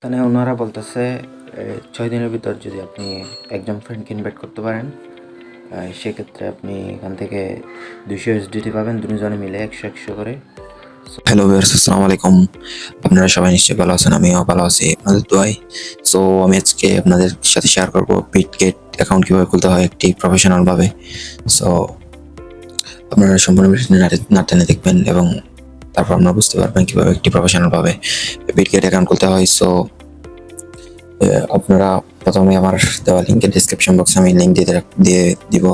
এখানে ওনারা বলতেছে 6 দিনের ভিতর যদি আপনি একজন ফ্রেন্ডকে ইনভাইট করতে পারেন, সেক্ষেত্রে আপনি এখান থেকে 200 USDT পাবেন, দুজনে মিলে 100 করে। হ্যালো ভিউয়ার্স, আসসালামু আলাইকুম। আপনারা সবাই নিশ্চয়ই ভালো আছেন, আমিও ভালো আছি আপনাদের দোয়ায়। সো আমি আজকে আপনাদের সাথে শেয়ার করবো বিটগেট অ্যাকাউন্ট কীভাবে খুলতে হয় একটি প্রফেশনাল ভাবে। সো আপনারা সম্পূর্ণ ভিডিওটি না টেনে দেখবেন এবং তারপর আপনারা বুঝতে পারবেন কীভাবে একটি প্রফেশনাল ভাবে বিটগেট অ্যাকাউন্ট খুলতে হয়। সো আপনারা প্রথমে আমার দেওয়া লিঙ্কের ডিসক্রিপশন বক্সে আমি লিঙ্ক দিয়ে দিব,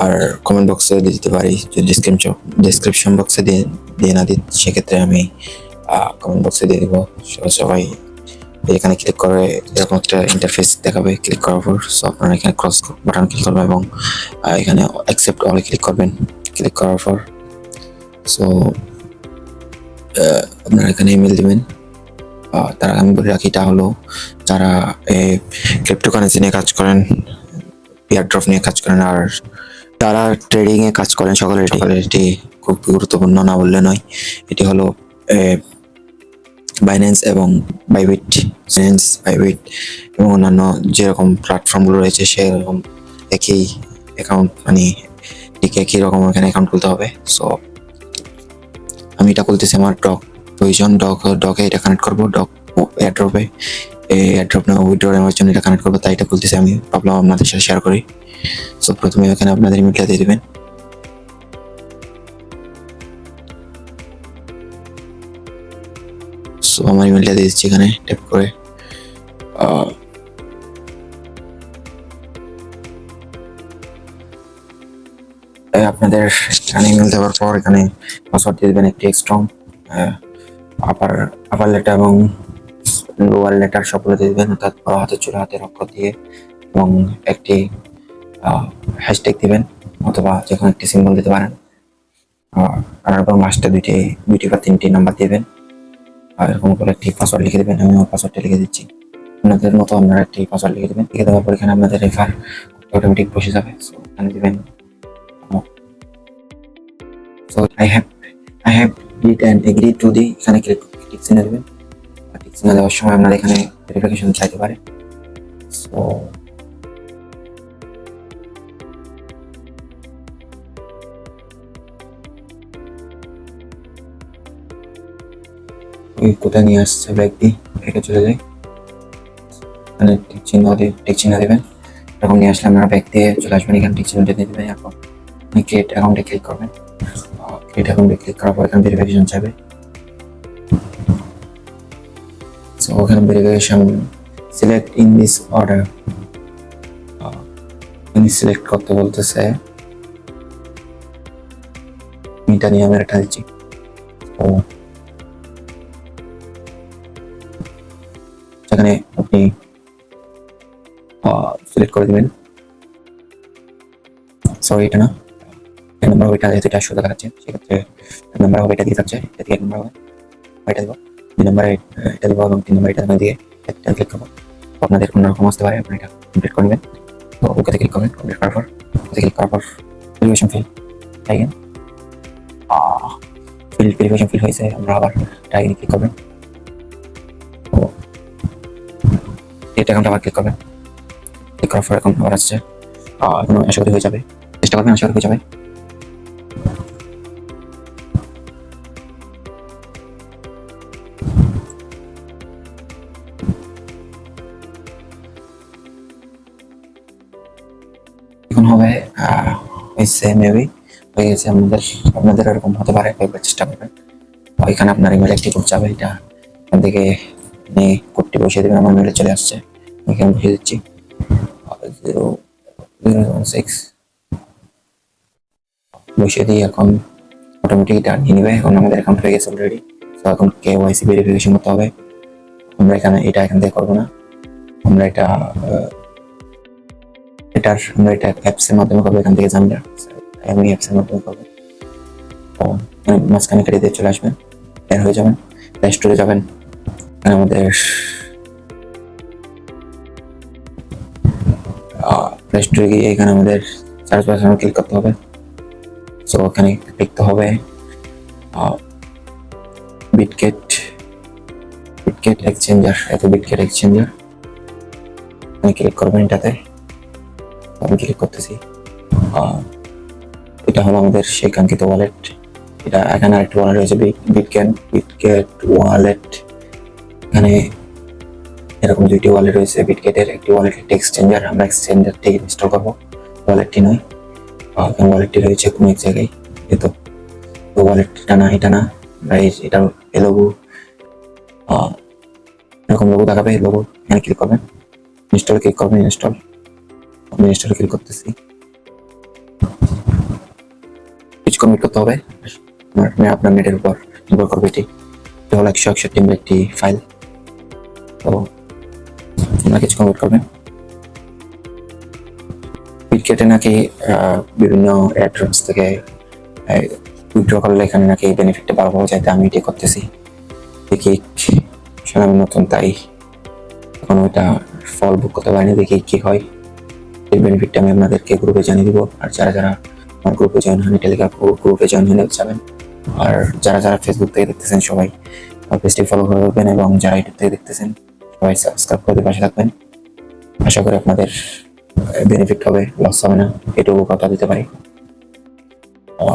আর কমেন্ট বক্সে দিয়ে দিতে পারি। যদি ডিসক্রিপশন বক্সে দিয়ে না দিই, সেক্ষেত্রে আমি কমেন্ট বক্সে দিয়ে দিব। সবাই এখানে ক্লিক করে এরকম একটা ইন্টারফেস দেখাবে। ক্লিক করার পর আপনারা এখানে ক্রস বাটন ক্লিক করবেন এবং এখানে অ্যাকসেপ্ট অলে ক্লিক করবেন। ক্লিক করার পর আপনারা এখানে ইমেল দিবেন। তারা আমি বলে রাখি, এটা হলো যারা ক্রিপ্টোকারেন্সি নিয়ে কাজ করেন, এয়ারড্রপ নিয়ে কাজ করেন, আর তারা ট্রেডিং এ কাজ করেন, সকলের এটি খুব গুরুত্বপূর্ণ না বললে নয়। এটি হলো বাইন্যান্স এবং বাইবিট এবং অন্যান্য যেরকম প্ল্যাটফর্মগুলো রয়েছে সেরকম একই অ্যাকাউন্ট, মানে ঠিক একই রকম এখানে অ্যাকাউন্ট খুলতে হবে। সো আমি এটা খুলতেছি, আমার প্রয়োজন ডকে এটা কানেক্ট করবো, এয়ারড্রপে এয়ারড্রপ না উইথড্র নেওয়ার জন্য এটা কানেক্ট করবো, তাই এটা খুলতেছি। আমি ভাবলাম আপনাদের সাথে শেয়ার করি। সো প্রথমে এখানে আপনাদের ইমেলটা দিয়ে দেবেন। সো আমার ইমেলটা দিয়ে দিচ্ছি এখানে ট্যাপ করে। আপনাদের এখানে ইমেল দেওয়ার পর এখানে পাসওয়ার্ড দিয়ে দেবেন একটি স্ট্রং, আপার লেটার এবং লোয়ার লেটার সবগুলো দিয়ে দেবেন, অর্থাৎ বড় হাতের ছোট হাতের অক্ষর দিয়ে, এবং একটি হ্যাশট্যাগ দিবেন অথবা যে কোনো একটি সিম্বল দিতে পারেন। আর এবং লাস্টে দুইটি বা তিনটি নাম্বার দিবেন, আর এরকম করে একটি পাসওয়ার্ড লিখে দেবেন। আমি আমার পাসওয়ার্ডটা লিখে দিচ্ছি, আপনাদের মতো আপনারা একটি পাসওয়ার্ড লিখে দেবেন। লিখে দেওয়ার পর এখানে আপনাদের রেফার অটোমেটিক বসে যাবে। সো এখানে দিবেন so I have did and agreed to the, এখানে টিক চিহ্ন দেবেন। টিক চিহ্ন দেওয়ার সময় আপনারা এখানে ভেরিফিকেশন চাইতে পারে। সো ওই কোথায় নিয়ে আসছে ব্যক্তি, রেখে চলে যায়। এখানে টিক চিহ্ন দেবেন। এরকম নিয়ে আসলে আপনারা ব্যাক দিয়ে চলে আসবেন, এখানে টিক চিহ্নটা দিয়ে দেবেন। এখন ক্রিয়েট অ্যাকাউন্টে ক্লিক করবেন। ক্রিয়েট অ্যাকাউন্টে ক্লিক করার পর এখানে ভেরিফিকেশন চাইবে। সো ওখানে verification select in this order, select করতে বলতেছে। এটা নিয়ে আমি একটা দিচ্ছি। তো সেখানে আপনি সিলেক্ট করে দিবেন। সরি, এটা না, এক নম্বর হবে এটা, যেহেতু এটা শুধু দেখাচ্ছে সেক্ষেত্রে এক নম্বর হবে এটা দিয়ে থাকছে, এটা দিয়ে এক নম্বর হবে, এটা দিব। 2 নম্বরে এটা দিব এবং 3 নম্বরে এটা দিয়ে একটা ক্লিক করবো। আপনাদের কোনো রকম আসতে পারে, আপনি এটা কমপ্লিট করে নেবেন। তো ওকেতে ক্লিক করবেন। কমপ্লিট করার পর ভেরিফিকেশন ফিল হয়েছে। আমরা আবার টাইম ক্লিক করবেন। তো এটা অ্যাকাউন্ট আবার ক্লিক করবেন। ক্লিক করার পর এখন আবার আসছে, এখন আশা করি হয়ে যাবে। চেষ্টা করবেন, আশা করি হয়ে যাবে। এখন হবে হয়েছে, মেবি হয়ে গেছে। আপনাদের এরকম হতে পারে, কয়েকবার চেষ্টা করবেন। এখানে আপনার ইমেল একটি কোড যাবে, এটা এখান থেকে কোডটি বসিয়ে দেবেন। আমার ইমেলে চলে আসছে, এখানে বসিয়ে দিচ্ছি 0016 বসিয়ে দিয়ে এখন অটোমেটিক এটা নিয়ে নেবে। এখন আমাদের অ্যাকাউন্ট হয়ে গেছে অলরেডি। তো এখন কেওয়াইসি ভেরিফিকেশন করতে হবে। আমরা এখান থেকে করবো না, আমরা এটা অ্যাপস এর মাধ্যমে করবো। এখান থেকে জানলে আমি অ্যাপস এর মাধ্যমে করবো। তো মাঝখানে কেটে দিয়ে চলে আসবেন, বের হয়ে যাবেন, প্লে স্টোরে যাবেন। আমাদের প্লে স্টোরে গিয়ে এখানে আমাদের সার্চ বাটনে ক্লিক করতে হবে। সো ওখানে লিখতে হবে বিটগেট বিটগেট এক্সচেঞ্জার, এত বিটগেট এক্সচেঞ্জার আমি ক্লিক করবেন এটাতে। আমি ক্লিক করতেছি। এটা হলো আমাদের সেই কাঙ্ক্ষিত ওয়ালেট। এটা এখানে আরেকটি ওয়ালেট রয়েছে বিটগেট ওয়ালেট। এখানে এরকম দুইটি ওয়ালেট রয়েছে বিটগেটের, একটি ওয়ালেট একটি এক্সচেঞ্জার। আমরা এক্সচেঞ্জার থেকে ইনস্টল করবো, ওয়ালেটটি নয়। এখানে ওয়ালেটটি রয়েছে কোনো এক জায়গায়, এই তো ওয়ালেটটা না, এটা না, এটা লোগো, এরকম লোগো দেখাবে, লোগো এখানে ক্লিক করবেন, ইনস্টল ক্লিক করবেন, ইনস্টল। আমি ইনস্টল ক্লিক করতেছি। কিছু কমিট করতে হবে, আপনার নেটের উপর নির্ভর করবে। এটি হলো 161 MB একটি ফাইল। তো আপনারা কিছু কমিট করবেন। বিটগেটে নাকি বিভিন্ন অ্যাড্রেস থেকে উইথড্র করলে এখানে নাকি বেনিফিটটা ভালো পাওয়া যায়, তাই আমি এটি করতেছি। দেখি আমি নতুন, তাই এখন ওইটা ফল বুক করতে পারিনি, দেখি কি হয়। এই বেনিফিটটা আমি আপনাদেরকে গ্রুপে জানিয়ে দিব। আর যারা যারা আমার গ্রুপে জয়েন হয়নি, টেলিগ্রাম গ্রুপে জয়েন হয়ে যাবেন। আর যারা যারা ফেসবুক থেকে দেখতেছেন সবাই পেজটি ফলো করবেন, এবং যারা ইউটিউব থেকে দেখতেছেন সবাই সাবস্ক্রাইব করে পাশে থাকবেন। আশা করি আপনাদের বেনিফিট হবে, লস হবে না, এটুকু কথা দিতে পারি।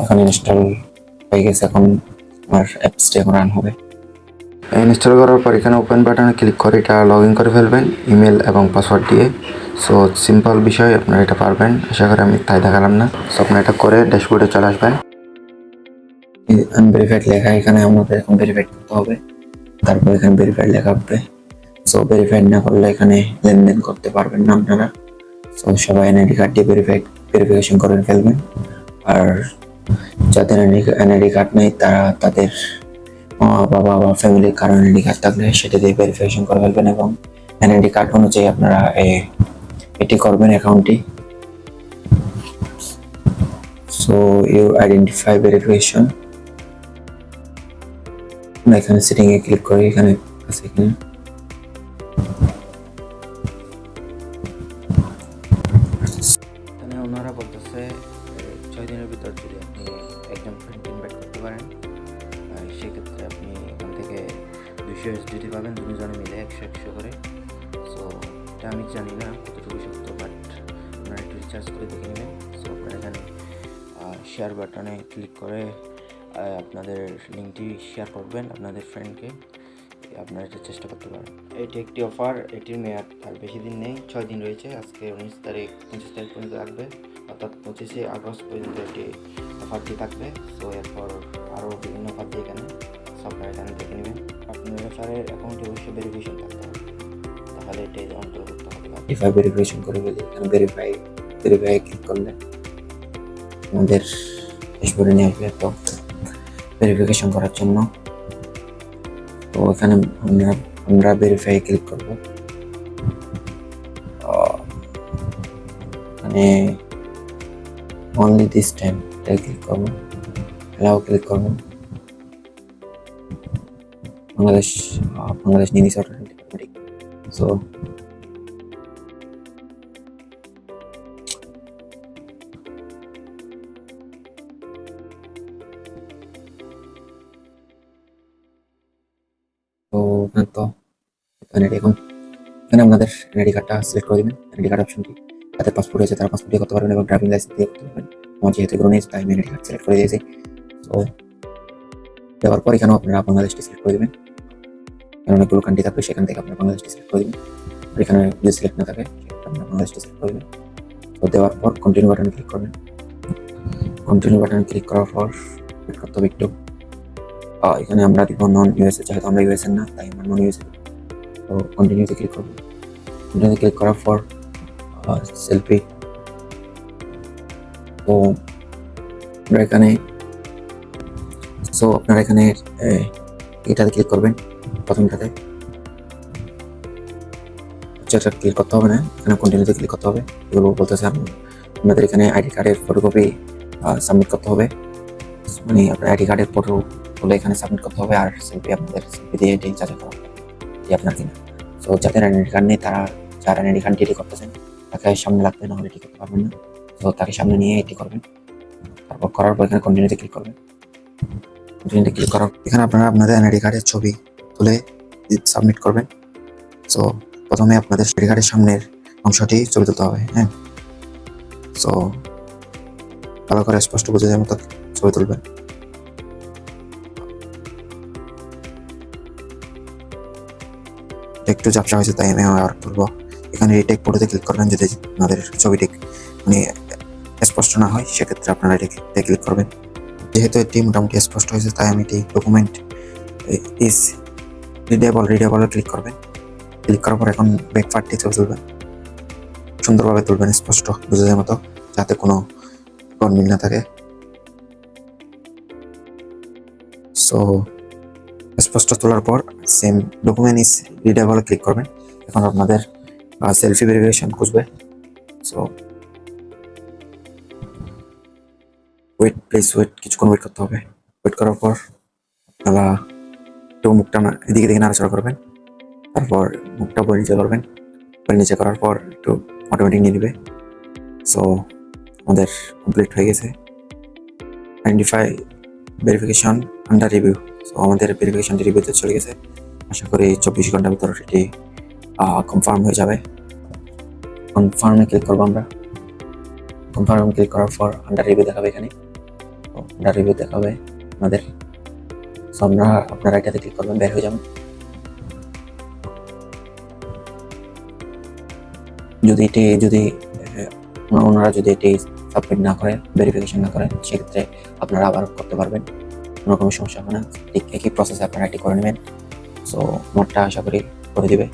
এখন ইনস্টল হয়ে গেছে, এখন আমার অ্যাপসটি এখন রান হবে। ইনস্টল করার পর এখানে ওপেন বাটনে ক্লিক করে এটা লগ ইন করে ফেলবেন ইমেল এবং পাসওয়ার্ড দিয়ে। সো সিম্পল বিষয়, আপনারা এটা পারবেন, আশা করি আমি তাই দেখালাম না। সো আপনারা এটা করে ড্যাশবোর্ডে চলে আসবেন। আনভেরিফাইড লেখা, এখানে আমাদের এখন ভেরিফাইড করতে হবে, তারপর এখানে ভেরিফাইড লেখা হবে। সো ভেরিফাইড না করলে এখানে লেনদেন করতে পারবেন না আপনারা। সো সবাই এনআইডি কার্ড দিয়ে ভেরিফিকেশন করে ফেলবেন। আর যাদের এনআইডি কার্ড নেই তারা তাদের মা বাবা বা ফ্যামিলির কারো এনআইডি কার্ড থাকলে সেটা দিয়ে ভেরিফিকেশন করে ফেলবেন, এবং এনআইডি কার্ড অনুযায়ী আপনারা এটি করবেন অ্যাকাউন্টটি। সো ইউ আইডেন্টিফাই ভেরিফিকেশন, এখানে সেটিং এ ক্লিক করে এখানে আছে, এখানে এখানে ওনারা বলতেছে 6 দিনের ভিতর যদি আপনি একজন ফ্রেন্ড ইনভাইট করতে পারেন, সেক্ষেত্রে আপনি এখান থেকে 200 USDT পাবেন, দুজনে মিলে 100 করে। সো এটা আমি জানি না কতটুকু সত্য, বাট আপনারা একটু রিচার্জ করে দেখে নেবেন। সো আপনারা এখানে শেয়ার বাটনে ক্লিক করে আপনাদের লিঙ্কটি শেয়ার করবেন আপনাদের ফ্রেন্ডকে, আপনারা এটা চেষ্টা করতে পারেন। এটি একটি অফার, এটির মেয়াদ আর বেশি দিন নেই, 6 দিন রয়েছে। আজকে 25 তারিখ পর্যন্ত থাকবে, অর্থাৎ 25শে আগস্ট পর্যন্ত এটি অফারটি থাকবে। সো এরপর আরও বিভিন্ন অফার দিয়ে এখানে আপনারা এখানে দেখে নেবেন। আপনার রেফারের অ্যাকাউন্টে অবশ্যই ভেরিফিকেশন থাকতে হবে, তাহলে এটি অন্তর্ভুক্ত হবে। ভেরিফিকেশন করে ফেলি, এখানে ভেরিফাই ক্লিক করলে আমাদের ড্যাশবোর্ডে নিয়ে আসবে তো ভেরিফিকেশন করার জন্য। তো এখানে আমরা ভেরিফাই ক্লিক করব, মানে অনলি দিস টাইম ক্লিক করব, অ্যালাউ ক্লিক করব। বাংলাদেশ নিয়ে নিচ্ছে অটোমেটিক। সো তো এখন এখানে আপনাদের এনআইডি কার্ডটা সিলেক্ট করে দেবেন। এনআইডি কার্ড অপশনটি যাদের পাসপোর্ট হয়েছে তারা পাসপোর্ট দিয়ে করতে পারবেন, এবং ড্রাইভিং লাইসেন্স দিয়ে করতে পারবেন। আমার যেহেতু এগুলো নেই তাই আমি এনআইডি কার্ড সিলেক্ট করে দিয়েছি। তো দেওয়ার পর এখানেও আপনারা বাংলাদেশটি সিলেক্ট করে দেবেন, এখানে অনেকগুলো কান্ট্রি থাকবে, সেখান থেকে আপনারা বাংলাদেশটি সিলেক্ট করে দেবেন। আর এখানে যদি সিলেক্ট না থাকে আপনারা বাংলাদেশটি সিলেক্ট করে দেবেন। তো দেওয়ার পর কন্টিনিউ বাটনে ক্লিক করবেন। কন্টিনিউ বাটনে ক্লিক করার পর ওয়েট করতে হবে একটু। এখানে আমরা দিব নন ইউএসএ, যেহেতু আমরা ইউএসএ না তাই আমরা নন ইউএসএ। তো কন্টিনিউতে ক্লিক করব। কন্টিনিউতে ক্লিক করার পর সেলফি। তো আমরা এখানে আপনারা এখানে এটাতে ক্লিক করবেন, প্রথমটাতে যেটা ক্লিক করতে হবে না, এখানে কন্টিনিউতে ক্লিক করতে হবে। এগুলো বলতেছে আপনাদের এখানে আইডি কার্ডের ফটোকপি সাবমিট করতে হবে, মানে আপনার আইডি কার্ডের ফটো হলে এখানে সাবমিট করতে হবে। আর সেলফি আপনাদের সেলফি দিয়ে এটি যাচাই করা হবে যে আপনার কিনা। সো যাদের আইডি কার্ড নেই তারা, যারা আইডি কার্ড ডিলিট করতেছেন তাকে সামনে লাগবে, না হলে এটি করতে পারবেন না। তো তাকে সামনে নিয়ে এটি করবেন, তারপর করার পর এখানে কন্টিনিউতে ক্লিক করবেন। কন্টিনিউতে ক্লিক করার এখানে আপনারা আপনাদের আইডি কার্ডের ছবি তুলে সাবমিট করবেন। সো প্রথমে আপনাদের আইডি কার্ডের সামনের অংশটি ছবি তুলতে হবে, হ্যাঁ। সো ভালো করে স্পষ্ট বোঝা যায় মতো ছবি তুলবেন। একটু ঝাপসা হয়েছে তাই আমি আর তুলবো। এখানে রিটেক ফটোতে ক্লিক করবেন, যদি আপনাদের ছবিটি মানে স্পষ্ট না হয় সেক্ষেত্রে আপনারা এটাকে ক্লিক করবেন। যেহেতু এটি মোটামুটি স্পষ্ট হয়েছে তাই আমি এটি ডকুমেন্ট ইজ রিডেবল ক্লিক করবেন। ক্লিক করার পর এখন ব্যাক পার্টটি ছবি তুলবেন, সুন্দরভাবে তুলবেন, স্পষ্ট বোঝা যায় মতো, যাতে কোনো গরমিল না থাকে। সো স্পষ্ট তোলার পর same document is readable click করবেন। এখন আপনাদের সেলফি ভেরিফিকেশন খুঁজবে। সো ওয়েট কিছুক্ষণ ওয়েট করতে হবে। ওয়েট করার পর আপনারা একটু মুখটা এদিকে দিকে নাড়াচাড়া করবেন, তারপর মুখটা উপরে নিচে করবেন। উপরে নিচে করার পর একটু অটোমেটিক নিয়ে নেবে। সো আমাদের কমপ্লিট হয়ে গেছে। Identify verification under review. So আমাদের ভেরিফিকেশনটি রিভিউতে চলে গেছে। আশা করি 24 ঘন্টার ভিতর এটি কনফার্ম হয়ে যাবে। কনফার্মে ক্লিক করবো আমরা। কনফার্ম ক্লিক করার পর আন্ডার রিভিউ দেখাবে এখানে। আন্ডার রিভিউ দেখাবে আমাদের। সো আপনারা এটাতে ক্লিক করবেন, বের হয়ে যাবেন। যদি ওনারা যদি এটি সাবমিট না করে, ভেরিফিকেশন না করেন, সেক্ষেত্রে আপনারা আবার করতে পারবেন, কোনো সমস্যা হবে না। ঠিক একই প্রসেসে আপনারা এটি করে নেবেন। সো মোটটা আশা করি করে দিবে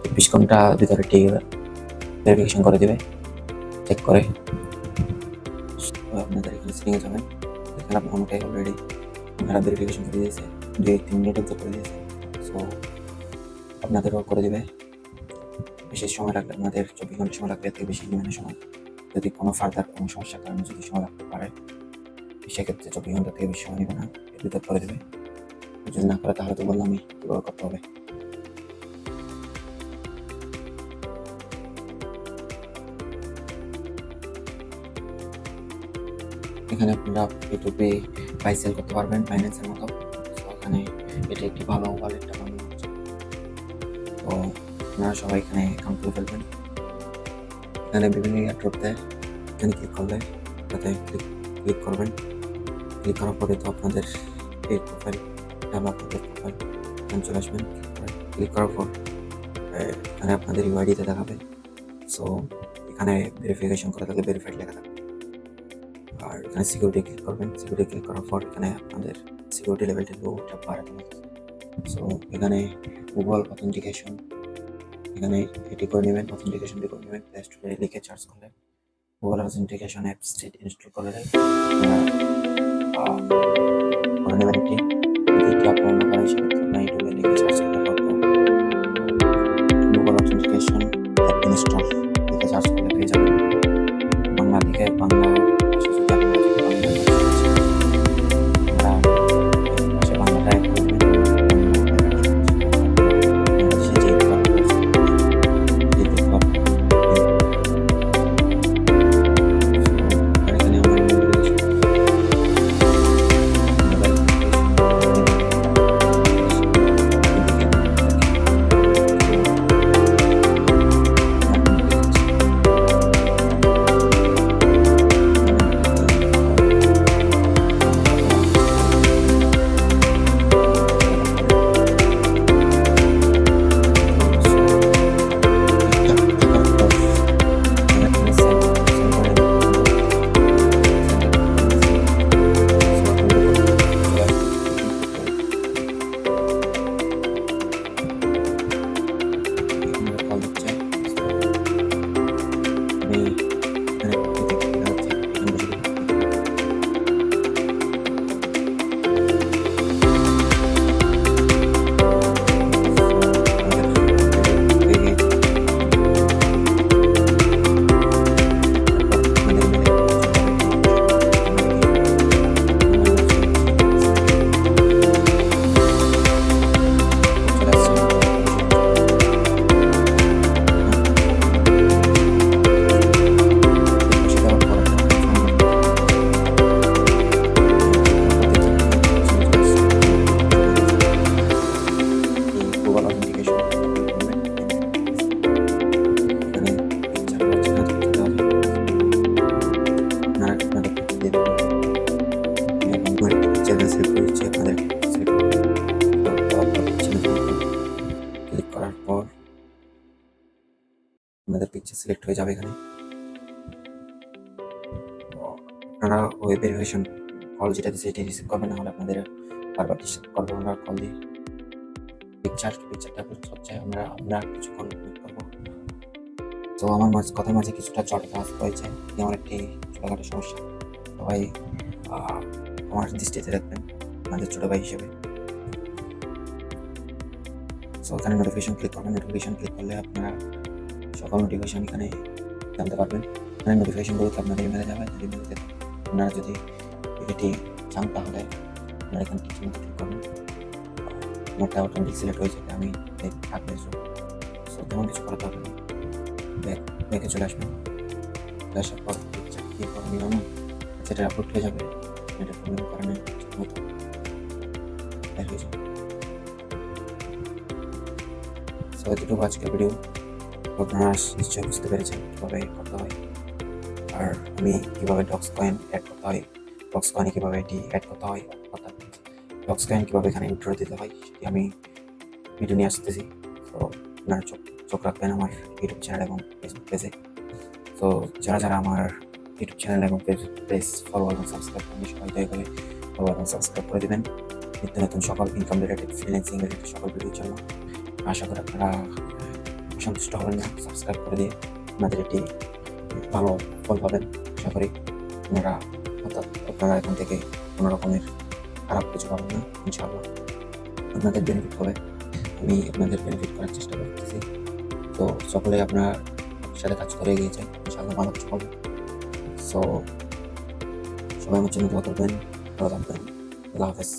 24 ঘন্টা ভিতরে এটি ভেরিফিকেশন করে দিবে, চেক করে। আপনাদের এখানে সিটিংয়ে যাবেন, এখানে আমাকে অলরেডি আপনারা ভেরিফিকেশন করে দিয়েছে, 2-3 মিনিটের তো করে দিয়েছে। সো আপনাদেরও করে দিবে। বেশি সময় লাগবে, আপনাদের 24 ঘন্টা সময় লাগবে, এর থেকে বেশি নেবে সময়। যদি কোনো ফার্দার কোনো সমস্যার কারণে যদি সময় লাগতে পারে, সেক্ষেত্রে 24 ঘন্টা থেকে বেশি সময় নেবে না, এর ভিতর করে দেবে। যদি না করে তাহলে তো বললামই কীভাবে করতে হবে। এখানে আপনারা P2P বাই সেল করতে পারবেন ফাইন্যান্সের মতো। তো এখানে এটা একটি ভালো ওয়ালেটটা বানানো হচ্ছে। তো আপনারা সবাই এখানে অ্যাকাউন্ট খুলে ফেলবেন। এখানে বিভিন্ন এয়ারড্রপ দেয়, এখানে ক্লিক করলে তাতে ক্লিক করবেন। ক্লিক করার পরে তো আপনাদের এই প্রোফাইল আপনাদের প্রোফাইল এখানে চলে আসবেন। ক্লিক করার পর এখানে আপনাদের ইউআইডিতে দেখাবে। সো এখানে ভেরিফিকেশন করা থাকলে ভেরিফাইড লেখা থাকবে। আর এখানে সিকিউরিটি ক্লিক করবেন। সিকিউরিটি ক্লিক করার পর এখানে আপনাদের সিকিউরিটি লেভেলটা লোটা বাড়াতে হবে। সো এখানে গুগল অথেন্টিকেশন, এখানে এটি করে নেবেন, অথেন্টিকেশনটি করে নেবেন। প্লে স্টোরে লিখে সার্চ করলে গুগল অথেন্টিকেশন অ্যাপস ইনস্টল করলে করে নেবেন। এটি আপনার না পারেন সেক্ষেত্রে আপনার ইউটিউবে লিখে সার্চ করলে হয়তো গুগল অথেন্টিকেশন অ্যাপ ইনস্টল লিখে সার্চ করলে পেয়ে যাবেন। বাংলা লিখে বাংলা আপনাদের পিকচার সিলেক্ট হয়ে যাবে এখানে। তো আপনারা ওই ভেরিফিকেশন কল যেটা দিচ্ছে এটি রিসিভ করবেন, না হলে আপনাদের বারবার ডিস্টার্ব করবে ওনারা কল দিয়ে। পিকচারটা হচ্ছে আমরা কিছুক্ষণ ওয়েট করবো। তো আমার কথার মাঝে কিছুটা জটিলতা হয়েছে, যেমন একটি ছোটখাটো সমস্যা। সবাই আমার দৃষ্টিতে রাখবেন আমাদের ছোট ভাই হিসেবে। সো এখানে নোটিফিকেশন ক্লিক করবেন। নোটিফিকেশন ক্লিক করলে আপনারা সকল নোটিফিকেশন এখানে জানতে পারবেন। এখানে নোটিফিকেশনগুলোতে আপনাদের ইমেলে যাবে। যদি ইমেলতে আপনারা যদি এটি চান তাহলে আপনারা এখানে টিচিং ক্লিক করবেন। আমারটা অটোমেটিক সিলেক্ট হয়ে যাবে, আমি থাকবে। সো তেমন কিছু করাতে হবে না, ব্যাকে চলে আসবেন। চলে আসার পর ক্লিক করে নিলাম, সেটা আপলোড হয়ে যাবে। এটা প্রবলেম করে না, ঠিকমতো বের হয়ে যাবে। সো এতটুকু আজকের ভিডিও। আপনারা নিশ্চয়ই বুঝতে পেরেছেন কীভাবে করতে হয়, আর আমি কীভাবে ডক্স কয়েন অ্যাড করতে হয়, ডক্স কয়েনে কীভাবে এটি অ্যাড করতে হয়, অর্থাৎ ডক্স কয়েন কীভাবে এখানে ইন্ট্রো দিতে হয় সেটি আমি ভিডিও নিয়ে আসতেছি। তো আপনারা চোখ রাখবেন আমার ইউটিউব চ্যানেল এবং ফেসবুক পেজে। তো যারা আমার ইউটিউব চ্যানেল এবং পেজ ফলো এবং সাবস্ক্রাইব করেন, সবাই দয়া করে ফলো এবং সাবস্ক্রাইব করে দেবেন নিত্য নতুন সকল ইনকাম রিলেটেড, ফ্রিল্যান্সিং রিলেটেড সকল ভিডিওর জন্য। আশা করি আপনারা সন্তুষ্ট হবেন না, সাবস্ক্রাইব করে দিয়ে আপনাদের একটি ভালো ফল পাবেন। আশা করি আপনারা এখান থেকে কোনো রকমের খারাপ কিছু পাবেন না। ইনশাআল্লাহ আপনাদের বেনিফিট হবে, আমি আপনাদের বেনিফিট করার চেষ্টা করতেছি। তো সকলে আপনার সাথে কাজ করে এগিয়ে যায়, ইনশাআল্লাহ ভালো কিছু হবে। সো সবাই আমার জন্য দোয়া করবেন, ভালো থাকবেন। আল্লাহ হাফেজ।